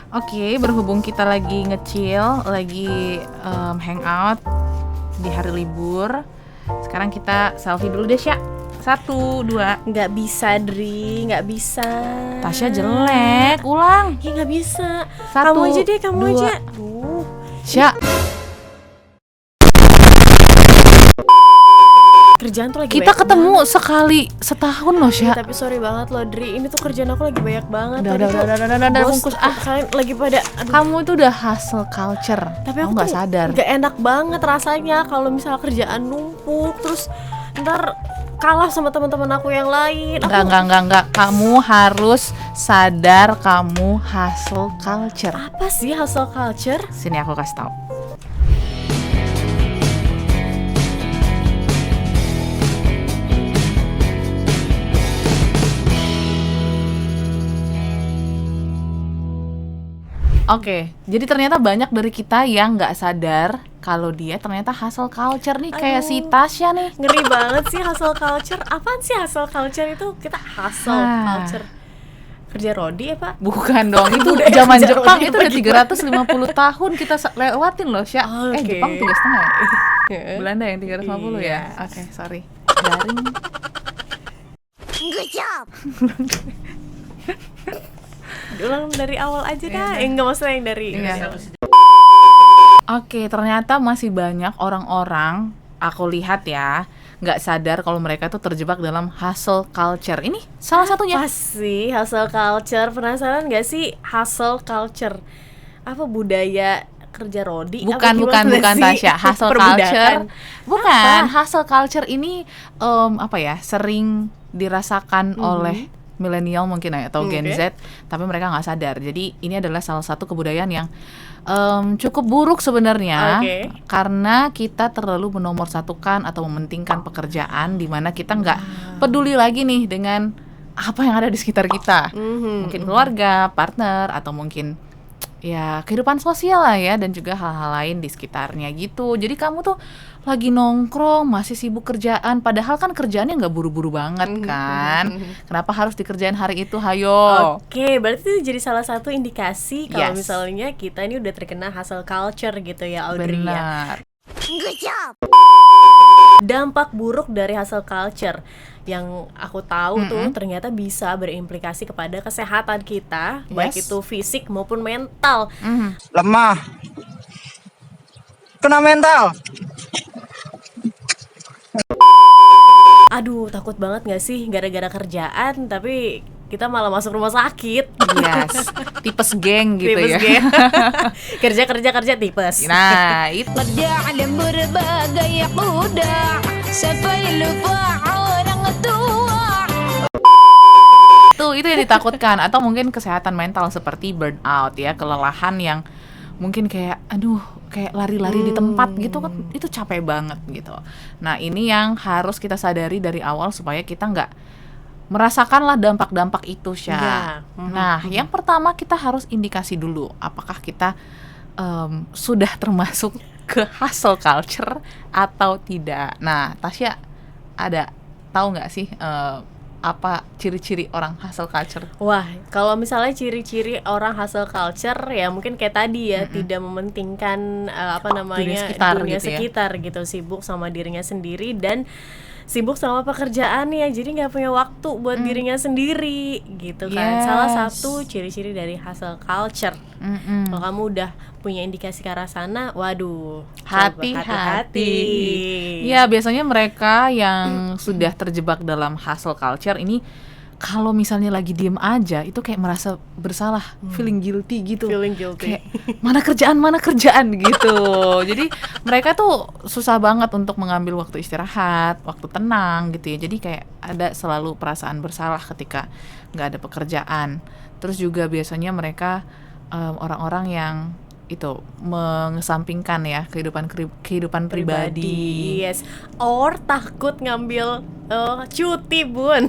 Oke, berhubung kita lagi nge-chill, lagi hangout di hari libur. Sekarang kita selfie dulu deh, Sya. 1, 2. Nggak bisa, Dri, nggak bisa. Tasya jelek, ulang. Ya nggak bisa. 1, Kamu aja deh, kamu 2. aja. Sya, Kerjaan tuh lagi kita banyak ketemu sekali setahun loh, banget. Sya. Tapi sorry banget loh, Dri. Ini tuh kerjaan aku lagi banyak banget. Udah, Bos, bungkus. kalian lagi pada Kamu itu udah hustle culture. Tapi Kamu aku nggak tuh sadar. nggak enak banget rasanya kalau misalnya kerjaan numpuk terus ntar kalah sama teman-teman aku yang lain. Enggak. Kamu harus sadar kamu hustle culture. Apa sih hustle culture? Sini aku kasih tahu. Oke, jadi ternyata banyak dari kita yang nggak sadar kalau dia ternyata hustle culture nih, kayak si Tasya nih. Ngeri banget sih hustle culture. Apaan sih hustle culture itu? Kita hustle culture. Kerja rodi ya, Pak? Bukan dong, itu Udah zaman kerja Jepang rodi itu apa udah 350 tahun kita lewatin loh, Sya. Oke. Jepang 3,5 ya? Belanda yang 350 ya? Oke, sorry. Garing. Good job. Ulang dari awal aja dah. Iya. Enggak maksudnya yang dari Iya. Oke, ternyata masih banyak orang-orang, aku lihat ya, nggak sadar kalau mereka tuh terjebak dalam hustle culture. Ini salah satunya. Apa sih hustle culture? Penasaran gak sih hustle culture? Apa budaya kerja rodi? Bukan Tasya. Hustle culture. Bukan, hustle culture ini sering dirasakan oleh milenial mungkin ya, atau Gen Z, tapi mereka nggak sadar. Jadi ini adalah salah satu kebudayaan yang cukup buruk sebenarnya, karena kita terlalu menomorsatukan atau mementingkan pekerjaan, di mana kita nggak peduli lagi nih dengan apa yang ada di sekitar kita, mungkin keluarga, partner, atau mungkin ya kehidupan sosial lah ya, dan juga hal-hal lain di sekitarnya gitu. Jadi kamu tuh lagi nongkrong masih sibuk kerjaan, padahal kan kerjaannya nggak buru-buru banget kan. Kenapa harus dikerjain hari itu, hayo? Oke, berarti itu jadi salah satu indikasi kalau Yes. misalnya kita ini udah terkena hustle culture gitu ya, Audrey ya. Benar. Good job. Dampak buruk dari hustle culture yang aku tahu tuh ternyata bisa berimplikasi kepada kesehatan kita, baik itu fisik maupun mental. Lemah, kena mental. Aduh, takut banget gak sih gara-gara kerjaan tapi kita malah masuk rumah sakit. Yes, tipes geng gitu Tipes ya. geng. kerja tipes. Nah, itu قد يعلم برباقة يقودا سفيل فعورا tua. itu yang ditakutkan. Atau mungkin kesehatan mental seperti burnout ya, kelelahan yang mungkin kayak kayak lari-lari di tempat gitu kan, itu capek banget gitu. Nah, ini yang harus kita sadari dari awal supaya kita nggak merasakanlah dampak-dampak itu, Sya. Iya. Nah, yang pertama kita harus indikasi dulu apakah kita sudah termasuk ke hustle culture atau tidak. Nah, Tasya tahu nggak sih apa ciri-ciri orang hustle culture? Wah, kalau misalnya ciri-ciri orang hustle culture ya mungkin kayak tadi ya, tidak mementingkan Dunia dunia sekitar sekitar gitu, sibuk sama dirinya sendiri dan sibuk sama pekerjaannya, jadi nggak punya waktu buat dirinya sendiri gitu kan. Yes. Salah satu ciri-ciri dari hustle culture. Kalau kamu udah punya indikasi ke arah sana, waduh, coba hati-hati. Ya, biasanya mereka yang sudah terjebak dalam hustle culture ini, kalau misalnya lagi diem aja itu kayak merasa bersalah, feeling guilty gitu. Feeling guilty. Kayak mana kerjaan gitu. Jadi mereka tuh susah banget untuk mengambil waktu istirahat, waktu tenang gitu ya. Jadi kayak ada selalu perasaan bersalah ketika nggak ada pekerjaan. Terus juga biasanya mereka orang-orang yang itu mengesampingkan ya kehidupan pribadi. Yes, or takut ngambil cuti, Bun.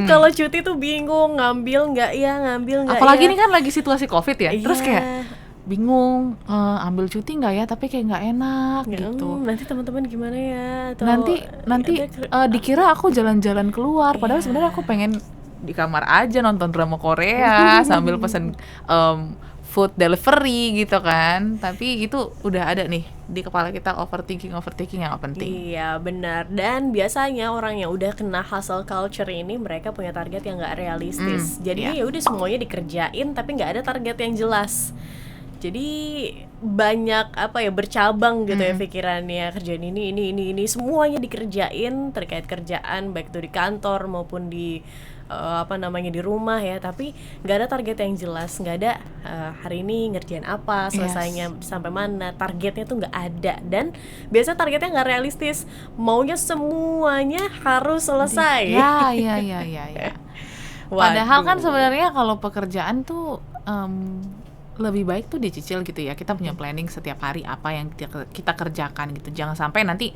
Kalau cuti tuh bingung ngambil nggak ya. Apalagi ini kan lagi situasi COVID ya. Terus Iya. kayak bingung ambil cuti nggak ya, tapi kayak nggak enak gitu. Nanti teman-teman gimana ya? Atau Nanti ada dikira aku jalan-jalan keluar, padahal Iya. sebenarnya aku pengen di kamar aja nonton drama Korea sambil pesen food delivery gitu kan. Tapi itu udah ada nih di kepala kita, overthinking yang gak penting. Iya benar. Dan biasanya orang yang udah kena hustle culture ini mereka punya target yang gak realistis. Jadi ya udah semuanya dikerjain tapi gak ada target yang jelas. Jadi banyak bercabang gitu ya pikirannya, kerjaan ini semuanya dikerjain terkait kerjaan, baik itu di kantor maupun di di rumah ya, tapi nggak ada target yang jelas, nggak ada hari ini ngerjain apa, selesainya sampai mana, targetnya tuh nggak ada. Dan biasanya targetnya nggak realistis, maunya semuanya harus selesai. Ya. Padahal kan sebenarnya kalau pekerjaan tuh lebih baik tuh dicicil gitu ya. Kita punya planning setiap hari apa yang kita kerjakan gitu. Jangan sampai nanti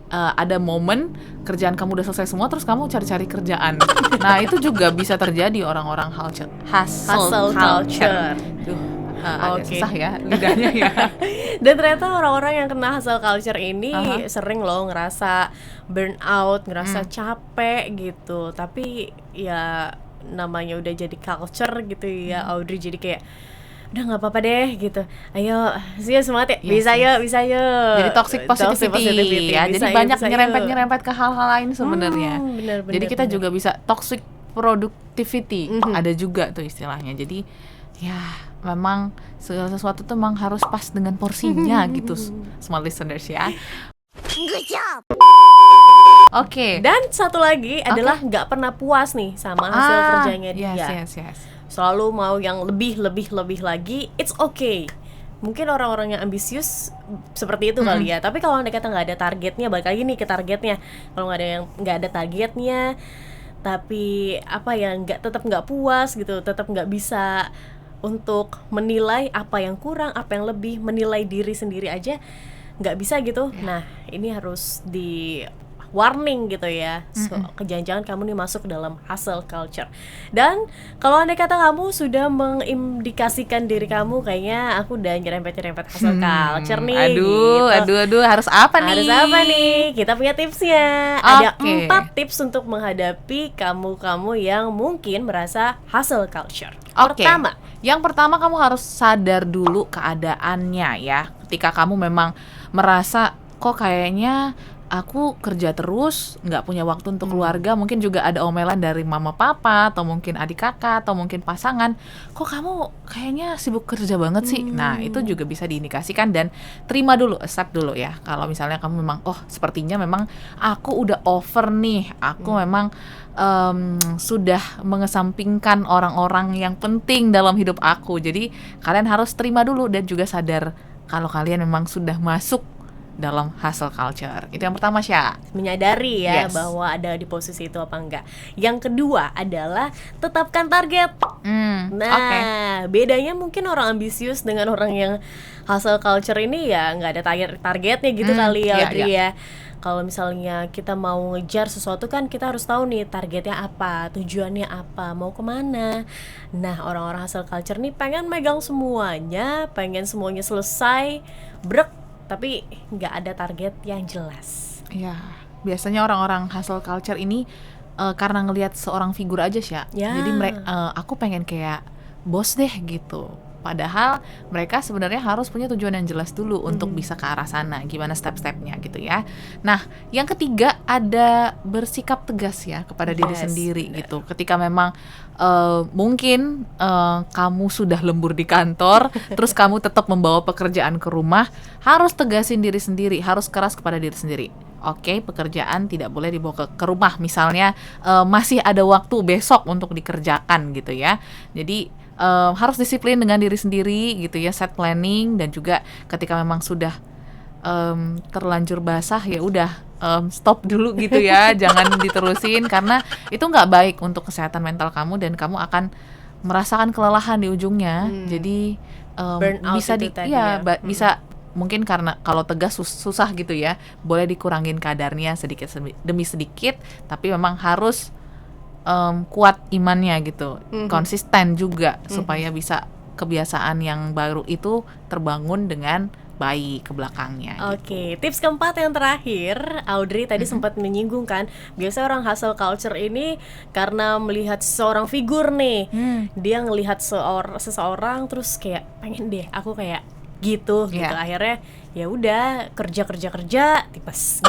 ada momen kerjaan kamu udah selesai semua terus kamu cari-cari kerjaan. Nah itu juga bisa terjadi orang-orang hustle culture. Agak susah ya lidahnya ya. Dan ternyata orang-orang yang kena hustle culture ini sering loh ngerasa burnout, ngerasa capek gitu. Tapi ya namanya udah jadi culture gitu ya, Audrey, jadi kayak udah nggak apa-apa deh gitu, ayo semangat ya, bisa yuk. Jadi toxic positivity ya, jadi banyak nyerempet ke hal-hal lain sebenarnya. Jadi kita juga bisa toxic productivity, ada juga tuh istilahnya. Jadi ya memang segala sesuatu tuh memang harus pas dengan porsinya gitu, small listeners ya. Good job. Oke. Dan satu lagi adalah nggak pernah puas nih sama hasil kerjanya dia. Yes. Selalu mau yang lebih lagi. It's okay. Mungkin orang-orang yang ambisius seperti itu kali ya. Tapi kalau anda kata nggak ada targetnya, balik lagi nih ke targetnya. Kalau nggak ada targetnya, tapi tetap nggak puas gitu, tetap nggak bisa untuk menilai apa yang kurang, apa yang lebih, menilai diri sendiri aja nggak bisa gitu. Nah ini harus di warning gitu ya. Jangan-jangan kamu nih masuk ke dalam hustle culture. Dan kalau anda kata kamu sudah mengindikasikan diri kamu, kayaknya aku udah nyerempet hustle culture nih. Aduh, harus apa nih? Kita punya tipsnya. Ada 4 tips untuk menghadapi kamu yang mungkin merasa hustle culture. Yang pertama kamu harus sadar dulu keadaannya ya. Ketika kamu memang merasa kok kayaknya aku kerja terus, nggak punya waktu untuk keluarga, mungkin juga ada omelan dari mama papa, atau mungkin adik kakak, atau mungkin pasangan, kok kamu kayaknya sibuk kerja banget sih. Nah itu juga bisa diindikasikan dan terima dulu, accept dulu ya. Kalau misalnya kamu memang, sepertinya memang aku udah over nih, aku memang sudah mengesampingkan orang-orang yang penting dalam hidup aku. Jadi kalian harus terima dulu dan juga sadar kalau kalian memang sudah masuk dalam hustle culture. Itu yang pertama, Sya. Menyadari ya bahwa ada di posisi itu apa enggak. Yang kedua adalah tetapkan target. Bedanya mungkin orang ambisius dengan orang yang hustle culture ini ya nggak ada targetnya gitu kali ya, Audrey ya. Kalau misalnya kita mau ngejar sesuatu kan kita harus tahu nih targetnya apa, tujuannya apa, mau kemana. Nah orang-orang hustle culture nih pengen megang semuanya, pengen semuanya selesai, tapi nggak ada target yang jelas. Ya, biasanya orang-orang hustle culture ini karena ngelihat seorang figur aja sih ya. Jadi aku pengen kayak bos deh gitu. Padahal mereka sebenarnya harus punya tujuan yang jelas dulu untuk bisa ke arah sana. Gimana step-stepnya gitu ya. Nah, yang ketiga ada bersikap tegas ya kepada diri sendiri gitu. Ketika memang mungkin kamu sudah lembur di kantor, terus kamu tetap membawa pekerjaan ke rumah, harus tegasin diri sendiri, harus keras kepada diri sendiri. Oke, pekerjaan tidak boleh dibawa ke rumah. Misalnya masih ada waktu besok untuk dikerjakan gitu ya. Jadi harus disiplin dengan diri sendiri gitu ya, set planning, dan juga ketika memang sudah terlanjur basah ya udah stop dulu gitu ya, jangan diterusin karena itu nggak baik untuk kesehatan mental kamu dan kamu akan merasakan kelelahan di ujungnya. Jadi bisa bisa mungkin karena kalau tegas susah gitu ya, boleh dikurangin kadarnya sedikit demi sedikit, tapi memang harus kuat imannya gitu, konsisten juga supaya bisa kebiasaan yang baru itu terbangun dengan baik ke belakangnya. Oke, tips keempat yang terakhir, Audrey tadi sempat menyinggung kan, biasanya orang hustle culture ini karena melihat seseorang figur nih, dia ngelihat seseorang terus kayak pengen deh aku kayak gitu. Akhirnya ya udah kerja tipes.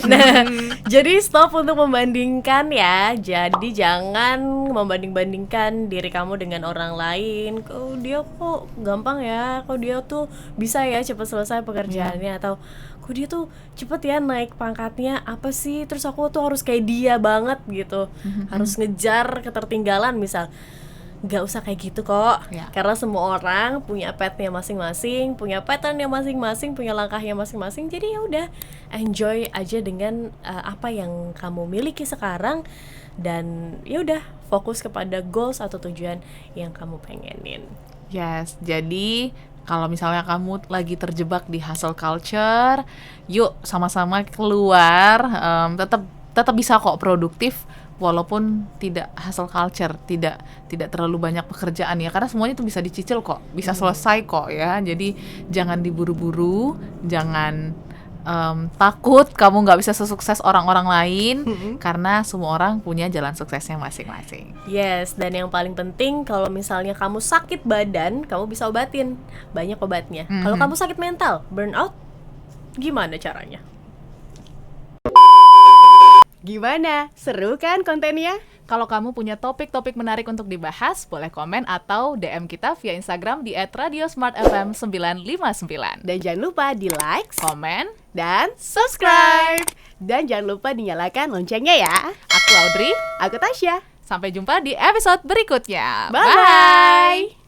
Nah, jadi stop untuk membandingkan ya. Jadi jangan membanding-bandingkan diri kamu dengan orang lain. Kok dia kok gampang ya, kok dia tuh bisa ya cepat selesai pekerjaannya, atau kok dia tuh cepet ya naik pangkatnya, apa sih, terus aku tuh harus kayak dia banget gitu, harus ngejar ketertinggalan misal. Gak usah kayak gitu kok, karena semua orang punya path-nya masing-masing, punya pattern-nya masing-masing, punya langkahnya masing-masing. Jadi ya udah, enjoy aja dengan apa yang kamu miliki sekarang, dan ya udah fokus kepada goals atau tujuan yang kamu pengenin. Yes, jadi kalau misalnya kamu lagi terjebak di hustle culture, yuk sama-sama keluar, tetap bisa kok produktif walaupun tidak hustle culture, tidak terlalu banyak pekerjaan ya, karena semuanya itu bisa dicicil kok, bisa selesai kok ya. Jadi jangan diburu-buru, jangan takut kamu nggak bisa sesukses orang-orang lain, karena semua orang punya jalan suksesnya masing-masing. Yes, dan yang paling penting kalau misalnya kamu sakit badan, kamu bisa obatin, banyak obatnya. Kalau kamu sakit mental, burnout, gimana caranya? Gimana? Seru kan kontennya? Kalau kamu punya topik-topik menarik untuk dibahas, boleh komen atau DM kita via Instagram di @radiosmartfm959. Dan jangan lupa di like, komen, dan subscribe. Dan jangan lupa dinyalakan loncengnya ya. Aku Audrey, Aku Tasya. sampai jumpa di episode berikutnya. Bye.